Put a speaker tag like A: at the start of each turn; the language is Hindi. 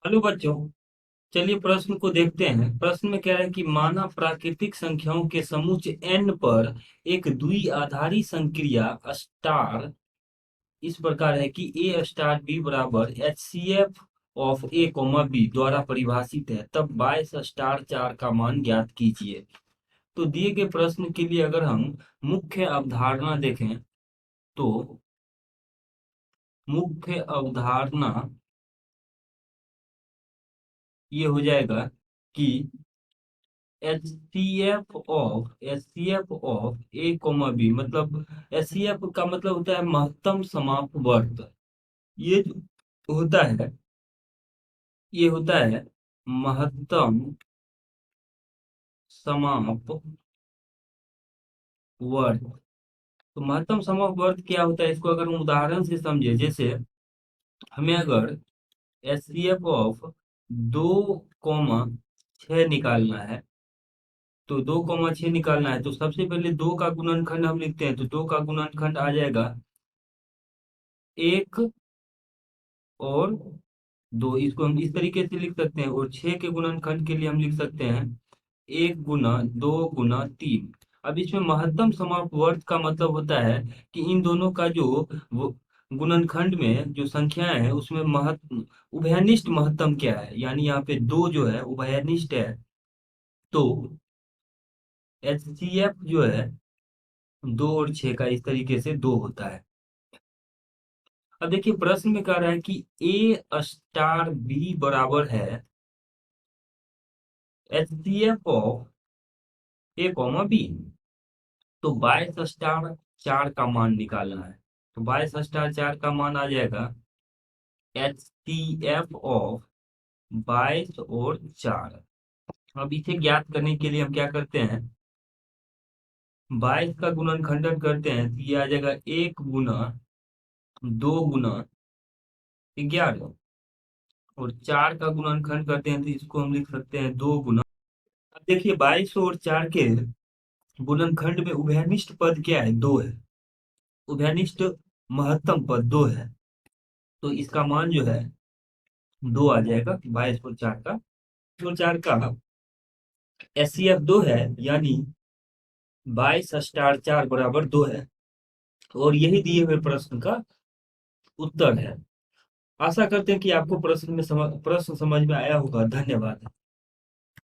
A: हेलो बच्चों। चलिए प्रश्न को देखते हैं। प्रश्न में कह रहा है कि माना प्राकृतिक संख्याओं के समुच्चय n पर एक द्विआधारी संक्रिया स्टार इस प्रकार है कि ए स्टार बी बराबर H C F of A comma B द्वारा परिभाषित है, तब 22 स्टार 4 का मान ज्ञात कीजिए। तो दिए गए प्रश्न के लिए अगर हम मुख्य अवधारणा देखें तो मुख्य अवधारणा ये हो जाएगा कि H C F of A comma B, मतलब एच सी एफ का मतलब होता है महत्तम समापवर्त। ये जो होता है ये होता है महत्तम समापवर्त। तो महत्तम समापवर्त क्या होता है, इसको अगर हम उदाहरण से समझे, जैसे हमें अगर एच सी एफ ऑफ 2,6 निकालना है, तो 2,6 निकालना है तो सबसे पहले दो का गुणनखंड हम लिखते हैं, तो दो का गुणनखंड आ जाएगा एक और दो। इसको हम इस तरीके से लिख सकते हैं, और 6 के गुणनखंड के लिए हम लिख सकते हैं 1 गुना 2 गुना 3। अब इसमें महत्तम समापवर्त का मतलब होता है कि इन दोनों का जो गुणनखंड में जो संख्याएं हैं उसमें उभयनिष्ठ महत्तम क्या है, यानी यहाँ पे दो जो है उभयनिष्ठ है। तो एच सी एफ जो है 2 और 6 का इस तरीके से 2 होता है। अब देखिए प्रश्न में कह रहा है कि ए स्टार बी बराबर है H C F of A comma B. तो 22 स्टार 4 का मान निकालना है। तो 22 स्टार 4 का मान आ जाएगा एच सी एफ ऑफ 22 और 4। अब इसे ज्ञात करने के लिए हम क्या करते हैं, 22 का गुणनखंडन करते हैं तो ये आ जाएगा 1 गुना 2 गुना 11, और 4 का गुणनखंड करते हैं तो इसको हम लिख सकते हैं 2 गुना। अब देखिए 22 और 4 के गुणनखंड में उभयनिष्ठ पद क्या है, 2 है। उभयनिष्ठ महत्तम पद 2 है, तो इसका मान जो है 2 आ जाएगा 22 और 4 का। तो 4 का एस सी एफ 2 है, यानी 22 स्टार 4 बराबर 2 है। और यही दिए हुए प्रश्न का उत्तर है। आशा करते हैं कि आपको प्रश्न समझ में आया होगा। धन्यवाद।